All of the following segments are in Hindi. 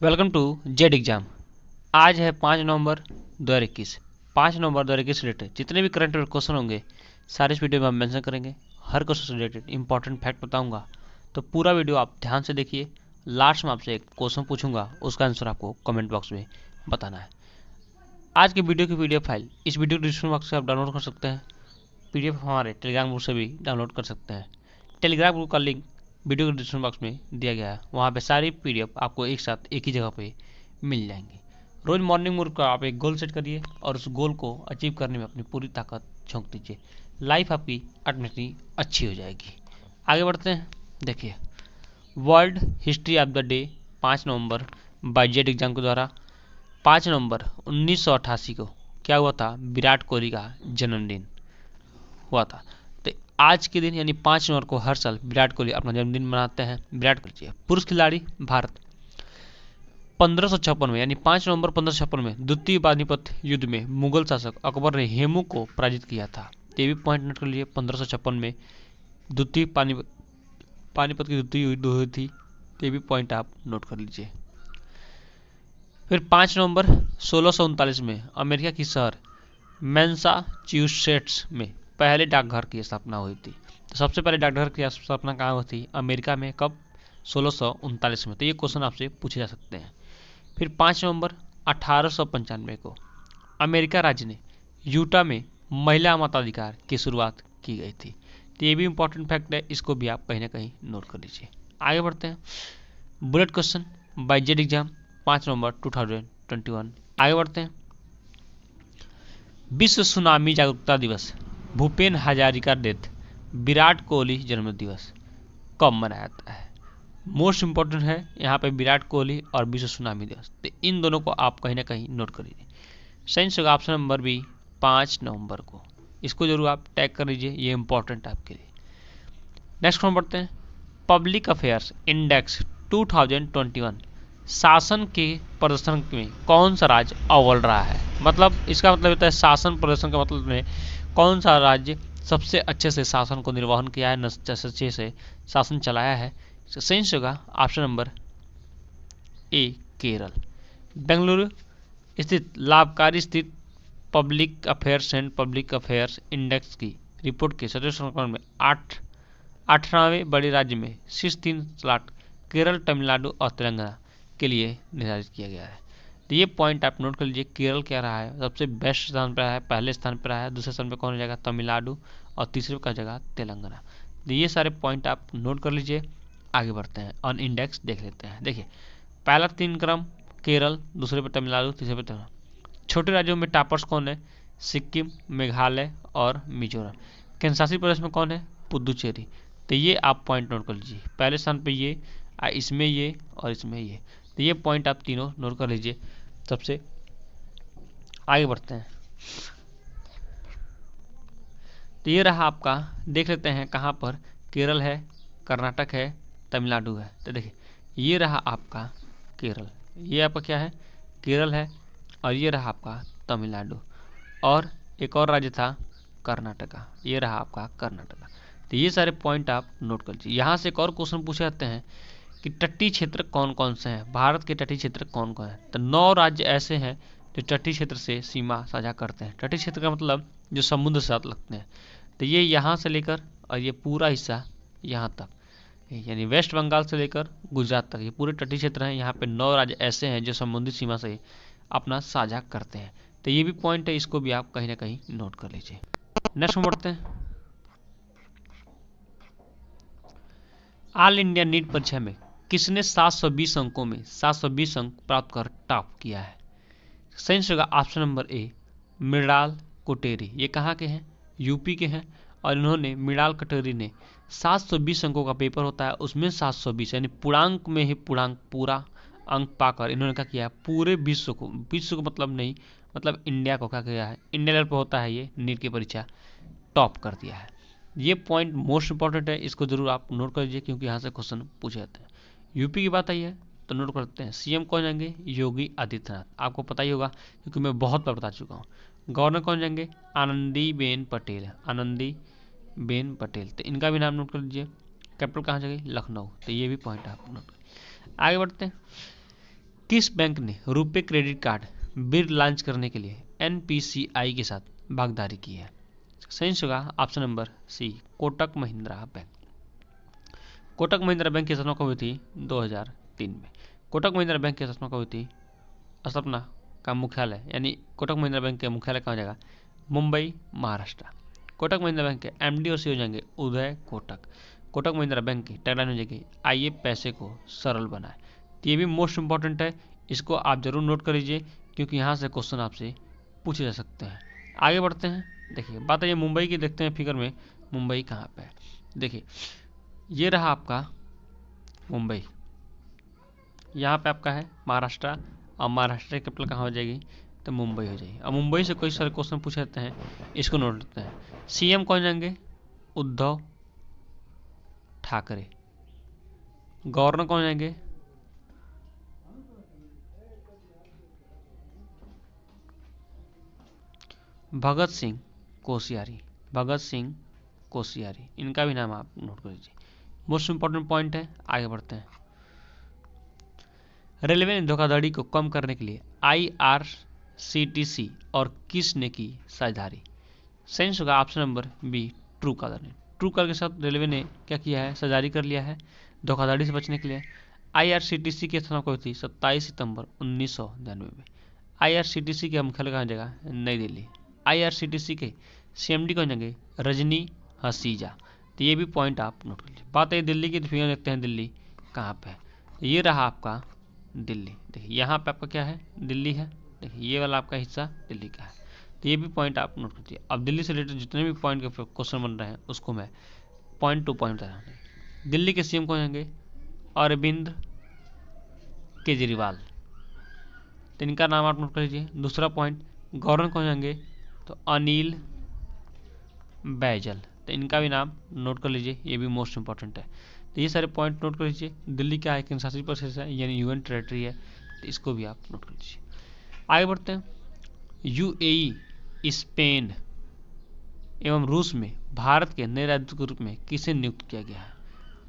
Welcome to Z exam. आज है 5 नवंबर 2021। 5 नवंबर 2021 से रिलेटेड जितने भी करंट अफेयर क्वेश्चन होंगे सारे इस वीडियो में हम मेंशन करेंगे। हर क्वेश्चन से रिलेटेड इंपॉर्टेंट फैक्ट बताऊंगा, तो पूरा वीडियो आप ध्यान से देखिए। लास्ट में आपसे एक क्वेश्चन पूछूंगा, उसका आंसर आपको कमेंट बॉक्स में बताना है। आज की वीडियो की पीडीएफ फाइल इस वीडियो डिस्क्रिप्शन बॉक्स से आप डाउनलोड कर सकते हैं। पीडीएफ हमारे टेलीग्राम ग्रुप से भी डाउनलोड कर सकते हैं। टेलीग्राम ग्रुप का लिंक वीडियो के डिस्क्रिप्शन बॉक्स में दिया गया है। वहाँ पे सारी पीडीएफ आपको एक साथ एक ही जगह पे मिल जाएंगे। रोज मॉर्निंग मूड का आप एक गोल सेट करिए और उस गोल को अचीव करने में अपनी पूरी ताकत झोंक दीजिए। लाइफ आपकी ऑटोमेटिकली अच्छी हो जाएगी। आगे बढ़ते हैं। देखिए, world history of the day 5 November by Z exam के द्वारा 5 नवंबर 1988 को क्या हुआ था? विराट कोहली का जन्मदिन हुआ था। तो आज के दिन यानी 5 नवंबर को हर साल विराट कोहली अपना जन्मदिन मनाते हैं। विराट कोहली पुरुष खिलाड़ी भारत 1556 में यानी 5 नवंबर 1556 में द्वितीय पानीपत युद्ध में मुगल शासक अकबर ने हेमू को पराजित किया था। ये भी पॉइंट नोट कर लीजिए। 1556 में द्वितीय पानीपत की द्वितीय युद्ध हुई थी। ये भी पॉइंट आप नोट कर लीजिए। फिर 5 नवंबर 1639 में अमेरिका की शहर मैसाचुसेट्स में पहले डाकघर की स्थापना हुई थी। तो सबसे पहले डाकघर की स्थापना कहाँ हुई थी? अमेरिका में। कब? 1639 में। तो ये क्वेश्चन आपसे पूछे जा सकते हैं। फिर 5 नवंबर 1895 को अमेरिका राज्य ने यूटा में महिला मताधिकार की शुरुआत की गई थी। तो ये भी इंपॉर्टेंट फैक्ट है, इसको भी आप कहीं ना कहीं नोट कर लीजिए। आगे बढ़ते हैं। Bullet question by Z exam 5 नवंबर 2021। आगे बढ़ते हैं। विश्व सुनामी जागरूकता दिवस, भूपेन हजारिका डेथ, विराट कोहली जन्म दिवस कब मनाया जाता है? मोस्ट इंपॉर्टेंट है यहाँ पे विराट कोहली और विश्व सुनामी दिवस। तो इन दोनों को आप कहीं ना कहीं नोट कर लीजिए। सही होगा ऑप्शन नंबर बी 5 नवंबर को। इसको जरूर आप टैग कर लीजिए, ये इंपॉर्टेंट आपके लिए। नेक्स्ट फॉर्म बढ़ते हैं। पब्लिक अफेयर्स इंडेक्स 2021 शासन के प्रदर्शन में कौन सा राज्य अव्वल रहा है? मतलब इसका मतलब होता है शासन प्रदर्शन का मतलब में कौन सा राज्य सबसे अच्छे से शासन को निर्वहन किया है, अच्छे से शासन चलाया है। सही होगा ऑप्शन नंबर ए केरल। बेंगलुरु स्थित लाभकारी स्थित public affairs and public affairs index की रिपोर्ट के सदस्य संस्करण में 18वें बड़े राज्य में शीर्ष 3 स्लॉट केरल, तमिलनाडु और तेलंगाना के लिए निर्धारित किया गया है। तो ये पॉइंट आप नोट कर लीजिए। केरल क्या रहा है? सबसे बेस्ट स्थान पर रहा है, पहले स्थान पर रहा है। दूसरे स्थान पर कौन हो जाएगा? तमिलनाडु। और तीसरे का जगह तेलंगाना। तो ये सारे पॉइंट आप नोट कर लीजिए। आगे बढ़ते हैं, ऑन इंडेक्स देख लेते हैं। देखिए, पहला 3 क्रम केरल, दूसरे पर तमिलनाडु, तीसरे पर तेलंगाना। छोटे राज्यों में टॉपर्स कौन है? सिक्किम, मेघालय और मिजोरम। केंद्र शासित प्रदेश में कौन है? पुदुचेरी। तो ये आप पॉइंट नोट कर लीजिए। पहले स्थान पर ये, इसमें ये और इसमें ये। तो ये पॉइंट आप तीनों नोट कर लीजिए। सबसे आगे बढ़ते हैं। तो ये रहा आपका, देख लेते हैं कहाँ पर केरल है, कर्नाटक है, तमिलनाडु है। तो देखिए, ये रहा आपका केरल, ये आपका क्या है? केरल है। और ये रहा आपका तमिलनाडु। और एक और राज्य था कर्नाटका, ये रहा आपका कर्नाटका। तो ये सारे पॉइंट आप नोट कर लीजिए। यहाँ से एक और क्वेश्चन पूछे जाते हैं कि तटीय क्षेत्र कौन कौन से हैं? भारत के तटीय क्षेत्र कौन कौन है? तो 9 राज्य ऐसे हैं जो तटीय क्षेत्र से सीमा साझा करते हैं। तटीय क्षेत्र का मतलब जो समुद्र से साथ लगते हैं। तो ये यहाँ से लेकर और ये पूरा हिस्सा यहाँ तक, यानी वेस्ट बंगाल से लेकर गुजरात तक, ये पूरे तटीय क्षेत्र हैं। यहाँ पे 9 राज्य ऐसे हैं जो समुद्री सीमा से अपना साझा करते हैं। तो ये भी पॉइंट है, इसको भी आप कहीं ना कहीं नोट कर लीजिए। नेक्स्ट बढ़ते हैं। ऑल इंडिया नीट परीक्षा में किसने 720 अंकों में 720 अंक प्राप्त कर टॉप किया है? सही होगा ऑप्शन नंबर ए मृणाल कोटेरी। ये कहाँ के हैं? यूपी के हैं। और इन्होंने मृणाल कोटेरी ने 720 अंकों का पेपर होता है, उसमें 720 यानी पूर्णांक में ही पूरा अंक पाकर इन्होंने क्या किया? पूरे विश्व को मतलब नहीं, मतलब इंडिया को क्या किया है? इंडिया लेवल पर होता है ये नीट की परीक्षा, टॉप कर दिया है। ये पॉइंट मोस्ट इंपॉर्टेंट है, इसको जरूर आप नोट कर लीजिए क्योंकि यहाँ से क्वेश्चन पूछे जाते हैं। यूपी की बात आई है तो नोट करते हैं। सीएम कौन जाएंगे? योगी आदित्यनाथ, आपको पता ही होगा क्योंकि मैं बहुत बार बता चुका हूँ। गवर्नर कौन जाएंगे? आनंदीबेन पटेल, आनंदीबेन पटेल। तो इनका भी नाम नोट कर लीजिए। कैपिटल कहाँ जाएगी? लखनऊ। तो ये भी पॉइंट आप नोट कर। आगे बढ़ते हैं। किस बैंक ने RuPay credit card bid launch करने के लिए एनपीसीआई के साथ भागीदारी की है? सही होगा option number C, Kotak Mahindra bank. Kotak Mahindra bank की स्थापना कब हुई थी? 2003 में। कोटक महिंद्रा बैंक की स्थापना कब हुई थी? स्थापना का मुख्यालय यानी कोटक महिंद्रा बैंक के मुख्यालय कहाँ हो जाएगा? मुंबई, महाराष्ट्र। कोटक महिंद्रा बैंक के एमडी और सीईओ हो जाएंगे उदय कोटक। कोटक महिंद्रा बैंक की टैगलाइन हो जाएगी आइए पैसे को सरल बनाए। तो ये भी मोस्ट इंपॉर्टेंट है, इसको आप जरूर नोट कर लीजिए क्योंकि यहाँ से क्वेश्चन आपसे पूछे जा सकते हैं। आगे बढ़ते हैं। देखिए बात है ये मुंबई की, देखते हैं फिगर में मुंबई कहाँ पे है। देखिए ये रहा आपका मुंबई, यहाँ पे आपका है महाराष्ट्र, और महाराष्ट्र की कैपिटल कहाँ हो जाएगी? तो मुंबई हो जाएगी। अब मुंबई से कोई सारे क्वेश्चन पूछे जाते हैं, इसको नोट लेते हैं। सीएम कौन जाएंगे? उद्धव ठाकरे। गवर्नर कौन जाएंगे? भगत सिंह कोश्यारी। भगत सिंह कोश्यारी, इनका भी नाम आप नोट कर लीजिए, मोस्ट इंपॉर्टेंट पॉइंट है। आगे बढ़ते हैं। रेलवे ने धोखाधड़ी को कम करने के लिए आईआरसीटीसी और किस ने की साझेदारी? सेंस होगा option number B, Truecaller ने। ट्रू कलर के साथ रेलवे ने क्या किया है? साझेदारी कर लिया है धोखाधड़ी से बचने के लिए। आईआरसीटीसी की स्थापना कब थी? 27 सितंबर 1999 में। आईआरसीटीसी का मुख्यालय कहाँ जगह? नई दिल्ली। आईआरसीटीसी के सीएमडी कौन जाएंगे? रजनी हसीजा। तो ये भी पॉइंट आप नोट कर लीजिए। बात है दिल्ली की, तो फिगर देखते हैं दिल्ली कहाँ पे है। ये रहा आपका दिल्ली। देखिए यहाँ पे आपका क्या है? दिल्ली है। देखिए ये वाला आपका हिस्सा दिल्ली का है। तो ये भी पॉइंट आप नोट कीजिए। अब दिल्ली से रिलेटेड जितने भी पॉइंट के क्वेश्चन बन रहे हैं उसको मैं पॉइंट टू पॉइंट बता रहा हूँ। दिल्ली के सीएम कौन होंगे? अरविंद केजरीवाल। तो इनका नाम आप नोट कर लीजिए। दूसरा पॉइंट, गवर्नर कौन होंगे? तो अनिल बैजल। तो इनका भी नाम नोट कर लीजिए, ये भी मोस्ट इंपॉर्टेंट है। तो ये सारे पॉइंट नोट कर लीजिए। दिल्ली क्या है? केंद्र शासित प्रदेश है यानी यूनियन टेरेटरी है, तो इसको भी आप नोट कर लीजिए। आगे बढ़ते हैं। यूएई, स्पेन एवं रूस में भारत के नए राजदूत के रूप में किसे नियुक्त किया गया है?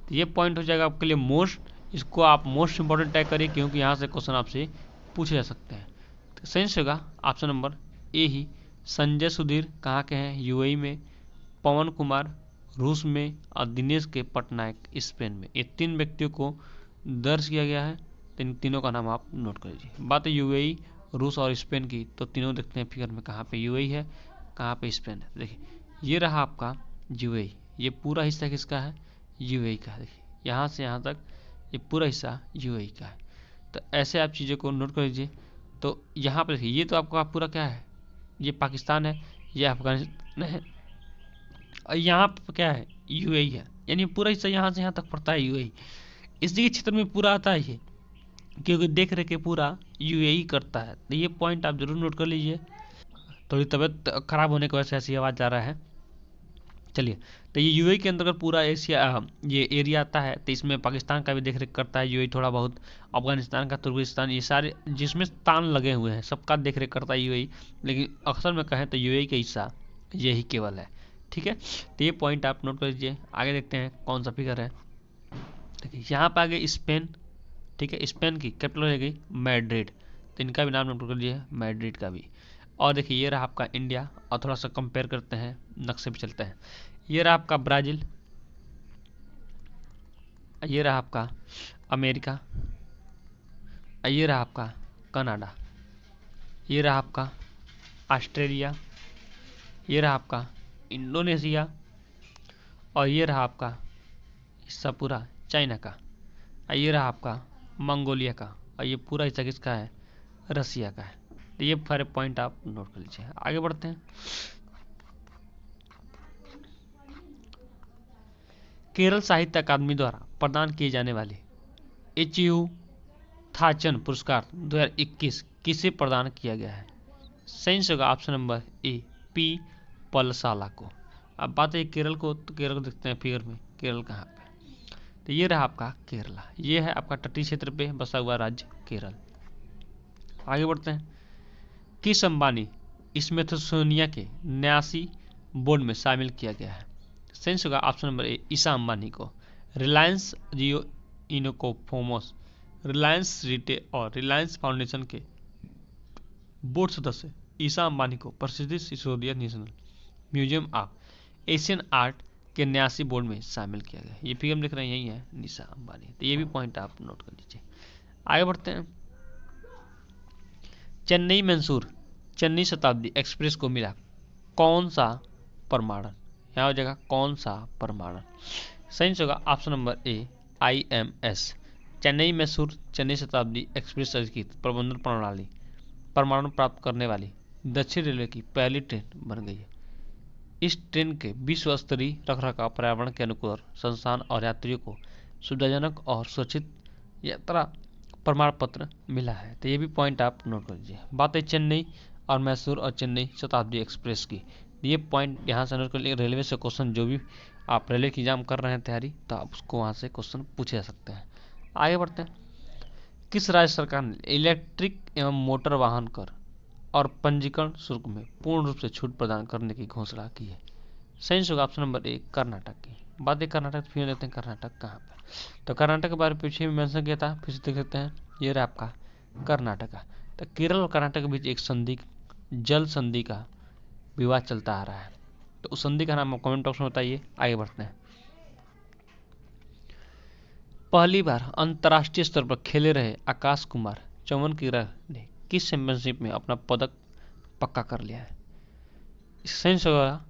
तो ये पॉइंट हो जाएगा आपके लिए मोस्ट, इसको आप मोस्ट इंपॉर्टेंट टैग करिए क्योंकि यहाँ से क्वेश्चन आपसे पूछे जा सकते हैं। तो सही होगा ऑप्शन नंबर ए ही, संजय सुधीर कहाँ के हैं? यूएई में। पवन कुमार रूस में, और दिनेश के पटनायक स्पेन में। ये तीन व्यक्तियों को दर्ज किया गया है, तो इन तीनों का नाम आप नोट कर लीजिए। बात है यूएई, रूस और स्पेन की, तो तीनों देखते हैं फिगर में कहाँ पे यूएई है, कहाँ पे स्पेन है। देखिए ये रहा आपका यूएई, ये पूरा हिस्सा किसका है? यूएई का है। देखिए यहाँ से यहाँ तक ये पूरा हिस्सा यूएई का है। तो ऐसे आप चीज़ों को नोट कर लीजिए। तो यहाँ पर देखिए ये तो आपका पूरा क्या है? ये पाकिस्तान है, ये अफगानिस्तान है, और यहाँ पर क्या है? यूएई है, यानी पूरा हिस्सा यहाँ से यहाँ तक पड़ता है यूएई। इसी क्षेत्र में पूरा आता है ये, क्योंकि देख रहे के पूरा यूएई करता है। तो ये पॉइंट आप जरूर नोट कर लीजिए। थोड़ी तबीयत खराब होने की वजह से ऐसी आवाज़ आ रहा है। चलिए, तो ये यूएई के अंतर्गत पूरा एशिया ये एरिया आता है, तो इसमें पाकिस्तान का भी देख रेख करता है यूएई थोड़ा बहुत, अफगानिस्तान का, तुर्कमेनिस्तान, ये सारे जिसमें तान लगे हुए हैं सबका देख रेख करता है यूएई। लेकिन अक्सर में कहें तो यूएई का हिस्सा यही केवल है। ठीक है, तो ये पॉइंट आप नोट कर लीजिए। आगे देखते हैं कौन सा फिगर है। देखिए यहाँ पे आगे स्पेन, ठीक है, स्पेन की कैपिटल हो गई मैड्रिड, तो इनका भी नाम नोट कर लीजिए, मैड्रिड का भी। और देखिए ये रहा आपका इंडिया, और थोड़ा सा कंपेयर करते हैं, नक्शे पे चलते हैं। ये रहा आपका ब्राज़ील, ये रहा आपका अमेरिका, ये रहा आपका कनाडा, ये रहा आपका ऑस्ट्रेलिया, ये रहा आपका इंडोनेशिया, और ये रहा आपका हिस्सा पूरा चाइना का, ये रहा आपका मंगोलिया का, और ये पूरा हिस्सा किसका है? रसिया का है। तो ये सारे पॉइंट आप नोट कर लीजिए। आगे बढ़ते हैं। केरल साहित्य अकादमी द्वारा प्रदान किए जाने वाले एचयू थाचन पुरस्कार 2021 किसे प्रदान किया गया है? सही होगा ऑप्शन नंबर ए, पी पलसाला को। अब बात है केरल को, तो केरल को देखते हैं फिगर में, केरल कहाँ पे? तो ये रहा आपका केरला, ये है आपका तटीय क्षेत्र पे बसा हुआ राज्य केरल। आगे बढ़ते हैं। किस अंबानी स्मिथसोनिया के न्यासी बोर्ड में शामिल किया गया है? सही होगा option number A, Isha Ambani को। रिलायंस जियो इनोकोफोमोस रिलायंस रिटेल और रिलायंस फाउंडेशन के बोर्ड सदस्य ईशा अंबानी को प्रसिद्ध Sisodia national museum of Asian art के न्यासी बोर्ड में शामिल किया गया। ये फिगर लिख रहे हैं, यही है ईशा अंबानी। तो ये भी पॉइंट आप नोट कर लीजिए। आगे बढ़ते हैं। चेन्नई मैसूर चेन्नई शताब्दी एक्सप्रेस को मिला कौन सा प्रमाणन? यहाँ हो जाएगा कौन सा प्रमाणन? सही होगा ऑप्शन नंबर ए IMS। चेन्नई मैसूर चेन्नई शताब्दी एक्सप्रेस अधिकृत प्रबंधन प्रणाली प्रमाणन प्राप्त करने वाली दक्षिण रेलवे की पहली ट्रेन बन गई है। इस ट्रेन के विश्व स्तरीय रखरखाव, पर्यावरण के अनुकूल संस्थान और यात्रियों को सुविधाजनक और सुरक्षित यात्रा प्रमाण पत्र मिला है। तो ये भी पॉइंट आप नोट कर लीजिए। बात है चेन्नई और मैसूर और चेन्नई शताब्दी एक्सप्रेस की। ये पॉइंट यहाँ से नोट कर लीजिए। रेलवे से क्वेश्चन जो भी आप रेलवे की एग्जाम कर रहे हैं तैयारी, तो आप उसको वहाँ से क्वेश्चन पूछे जा सकते हैं। आगे बढ़ते हैं। किस राज्य सरकार ने इलेक्ट्रिक एवं मोटर वाहन कर और पंजीकरण शुल्क में पूर्ण रूप से छूट प्रदान करने की घोषणा की है? सही होगा ऑप्शन नंबर ए कर्नाटक की। बात है कर्नाटक, फिर देखते हैं कर्नाटक कहाँ पर। तो कर्नाटक के बारे में पीछे भी मेंशन किया था, फिर से देख लेते हैं। ये रहा आपका कर्नाटक। तो केरल और कर्नाटक के बीच एक संधि, जल संधि का विवाद चलता आ रहा है। तो उस संधि का नाम कमेंट बॉक्स में बताइए। आगे बढ़ते हैं। पहली बार अंतर्राष्ट्रीय स्तर पर खेले रहे आकाश कुमार चमनकीरा ने किस चैंपियनशिप में अपना पदक पक्का कर लिया है? सही होगा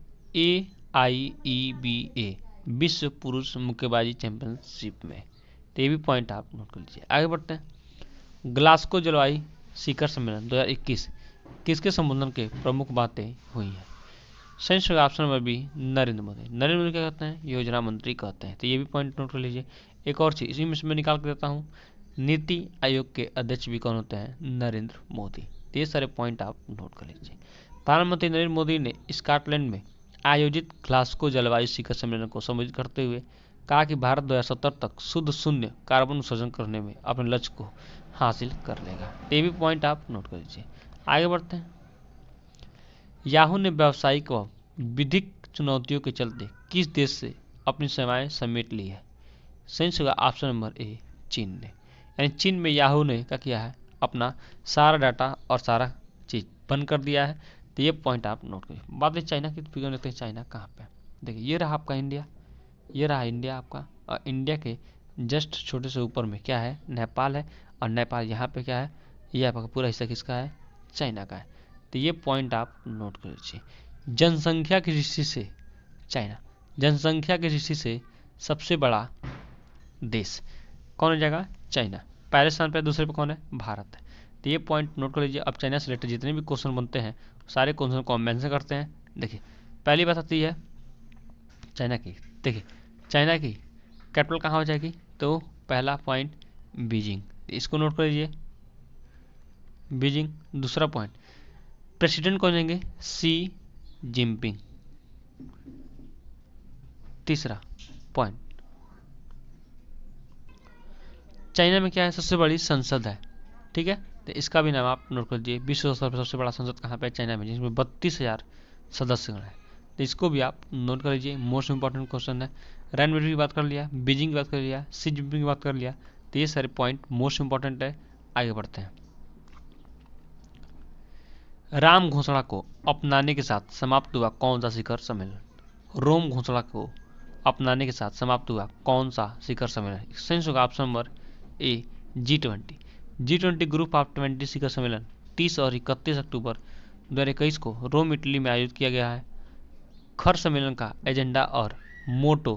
AIEBA विश्व पुरुष मुक्केबाजी चैंपियनशिप में। तो ये भी पॉइंट आप नोट कर लीजिए। आगे बढ़ते हैं। ग्लासगो जलवायु शिखर सम्मेलन 2021 किसके संबोधन के प्रमुख बातें हुई हैं? सही होगा option number B Narendra Modi. Narendra Modi क्या कहते हैं? योजना मंत्री कहते हैं। तो ये भी पॉइंट नोट कर लीजिए। एक और चीज इसी में से मैं निकाल कर देता हूँ, नीति आयोग के अध्यक्ष भी कौन होते हैं? नरेंद्र मोदी। तो ये सारे पॉइंट आप नोट कर लीजिए। प्रधानमंत्री नरेंद्र मोदी ने स्कॉटलैंड में आयोजित ग्लासगो जलवायु शिखर सम्मेलन को संबोधित करते हुए कहा कि भारत 2070 तक शुद्ध शून्य कार्बन उत्सर्जन करने में अपने लक्ष्य को हासिल कर लेगा। ये भी पॉइंट आप नोट कर लीजिए। आगे बढ़ते हैं। याहू ने व्यावसायिक व विधिक चुनौतियों के चलते किस देश से अपनी सेवाएं समेट ली है? सही होगा ऑप्शन नंबर ए चीन ने। यानी चीन में याहू ने क्या किया है? अपना सारा डाटा और सारा चीज बंद कर दिया है। तो ये पॉइंट आप नोट करिए। बात है चाइना की, फिगर देखते हैं चाइना कहाँ पे। देखिए ये रहा आपका इंडिया, ये रहा इंडिया आपका, और इंडिया के जस्ट छोटे से ऊपर में क्या है? नेपाल है। और नेपाल यहाँ पे क्या है? ये आपका पूरा हिस्सा किसका है? चाइना का है। तो ये पॉइंट आप नोट कर लीजिए। जनसंख्या की दृष्टि से चाइना जनसंख्या की दृष्टि से सबसे बड़ा देश कौन हो जाएगा? चाइना। पहले स्थान पर, दूसरे पे कौन है? भारत है। तो ये पॉइंट नोट कर लीजिए। अब चाइना से रिलेटेड जितने भी क्वेश्चन बनते हैं सारे क्वेश्चन को हम मेंशन करते हैं। देखिए पहली बात आती है चाइना की। देखिए चाइना की कैपिटल कहाँ हो जाएगी? तो पहला पॉइंट बीजिंग, इसको नोट कर लीजिए, बीजिंग। दूसरा पॉइंट प्रेसिडेंट कौन जाएंगे? Xi Jinping. तीसरा पॉइंट चाइना में क्या है? सबसे बड़ी संसद है। ठीक है, तो इसका भी नाम आप नोट कर लीजिए। विश्व स्तर पर सबसे बड़ा संसद कहाँ पे है? चाइना में, जिसमें 32,000 सदस्यगण है। तो इसको भी आप नोट कर लीजिए। मोस्ट इंपॉर्टेंट क्वेश्चन है। रैनवेट की बात कर लिया, बीजिंग की बात कर लिया, शी जिनपिंग की बात कर लिया। तो ये सारे पॉइंट मोस्ट इंपॉर्टेंट है। आगे बढ़ते हैं। राम घोषणा को अपनाने के साथ समाप्त हुआ कौन सा शिखर सम्मेलन? रोम घोषणा को अपनाने के साथ समाप्त हुआ कौन सा शिखर सम्मेलन? सही होगा option number A G20। G20 group of 20 शिखर सम्मेलन 30 और 31 अक्टूबर 2021 को रोम इटली में आयोजित किया गया है। खर सम्मेलन का एजेंडा और motto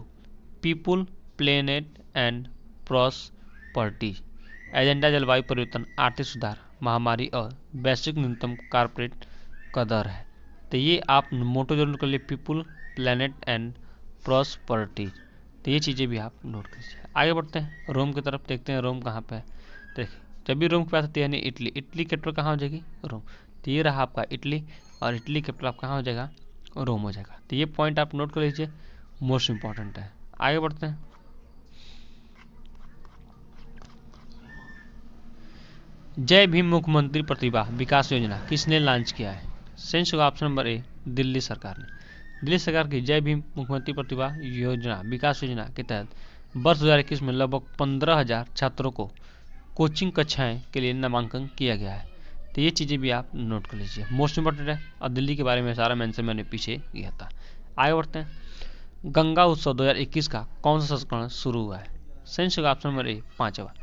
people, planet and prosperity. Agenda जलवायु परिवर्तन, आर्थिक सुधार, महामारी और वैश्विक न्यूनतम कॉर्पोरेट का दर है। तो ये आप मोटो जरूर कर लिए, पीपुल, प्लेनेट एंड प्रॉस्पर्टी। तो ये चीज़ें भी आप नोट कीजिए। आगे बढ़ते हैं रोम की तरफ, देखते हैं रोम कहाँ पे है। देखिए जब भी रोम की बात आती है यानी इटली, इटली कैपिटल कहाँ हो जाएगी? रोम। तो ये रहा आपका इटली, और इटली कैपिटल आप कहाँ हो जाएगा? रोम हो जाएगा। तो ये पॉइंट आप नोट कर लीजिए, मोस्ट इंपॉर्टेंट है। आगे बढ़ते हैं। जय भीम मुख्यमंत्री प्रतिभा विकास योजना किसने लॉन्च किया है? सही होगा ऑप्शन नंबर ए दिल्ली सरकार ने। दिल्ली सरकार की जय भीम मुख्यमंत्री प्रतिभा योजना विकास योजना के तहत वर्ष 2021 में लगभग 15,000 छात्रों को कोचिंग कक्षाएं के लिए नामांकन किया गया है। तो ये चीज़ें भी आप नोट कर लीजिए, मोस्ट इंपॉर्टेंट है। और दिल्ली के बारे में सारा मेंशन मैंने पीछे किया था। आगे बढ़ते हैं। गंगा उत्सव 2021 का कौन सा संस्करण शुरू हुआ है? सही जवाब ऑप्शन नंबर ए 5वां।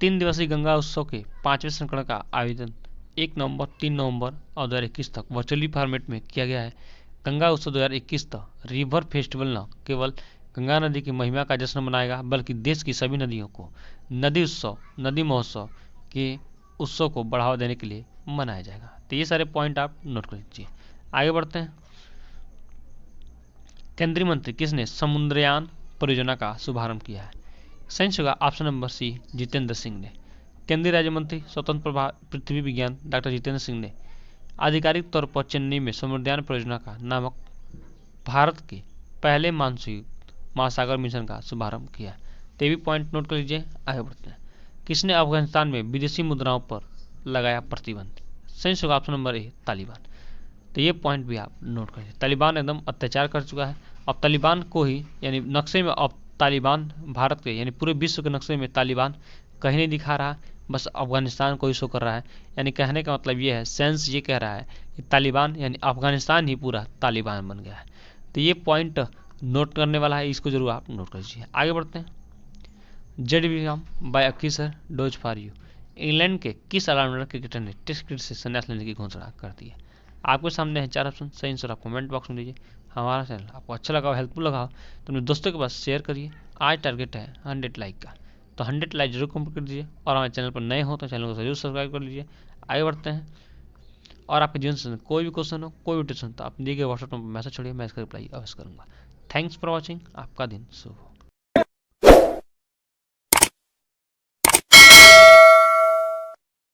3 दिवसीय गंगा उत्सव के 5वें संस्करण का आयोजन 1 नवंबर, 3 नवंबर और 2021 तक वर्चुअली फॉर्मेट में किया गया है। गंगा उत्सव 2021 तक रिवर फेस्टिवल न केवल गंगा नदी की महिमा का जश्न मनाएगा, बल्कि देश की सभी नदियों को नदी महोत्सव के उत्सव को बढ़ावा देने के लिए मनाया जाएगा। तो ये सारे पॉइंट आप नोट कर लीजिए। आगे बढ़ते हैं। केंद्रीय मंत्री किसने समुद्रयान परियोजना का शुभारंभ किया है? सही जवाब option number C Jitendra Singh ने। केंद्रीय राज्य मंत्री स्वतंत्र प्रभार पृथ्वी विज्ञान डॉक्टर जितेंद्र सिंह ने आधिकारिक तौर पर चेन्नई में समुद्रयान परियोजना का नामक भारत के पहले मानवयुक्त महासागर मिशन का शुभारंभ किया। तो भी पॉइंट नोट कर लीजिए। आगे बढ़ते हैं। किसने अफगानिस्तान में विदेशी मुद्राओं पर लगाया प्रतिबंध? सही जवाब ऑप्शन नंबर ए तालिबान। तो ये पॉइंट भी आप नोट कर लीजिए। तालिबान एकदम अत्याचार कर चुका है। अब तालिबान को ही यानी नक्शे में अब तालिबान भारत के यानी पूरे विश्व के नक्शे में तालिबान कहीं नहीं दिखा रहा, बस अफगानिस्तान को ही शो कर रहा है। यानी कहने का मतलब ये है, सेंस ये कह रहा है कि तालिबान यानी अफगानिस्तान ही पूरा तालिबान बन गया है। तो ये पॉइंट नोट करने वाला है, इसको जरूर आप नोट कर लीजिए। आगे बढ़ते हैं। जेड विलियम बाय अकीसर डोज फॉर यू। इंग्लैंड के किस ऑलराउंडर क्रिकेटर ने टेस्ट क्रिकेट से संन्यास लेने की घोषणा कर दी है? आपके सामने है 4 ऑप्शन। सही आंसर आप कमेंट बॉक्स में दीजिए। हमारा चैनल आपको अच्छा लगा, हेल्पफुल लगा तो अपने दोस्तों के पास शेयर करिए। आज टारगेट है 100 लाइक का, तो 100 लाइक जरूर कंप्लीट कर दीजिए। और हमारे चैनल पर नए हो तो चैनल को जरूर सब्सक्राइब कर लीजिए। आगे बढ़ते हैं। और आपके जीवन से कोई भी क्वेश्चन हो, कोई भी टिप्स हो तो आप दिए गए व्हाट्सएप नंबर पर मैसेज छोड़िए, मैं इसका रिप्लाई अवश्य करूँगा। Thanks for watching. आपका दिन शुभ हो।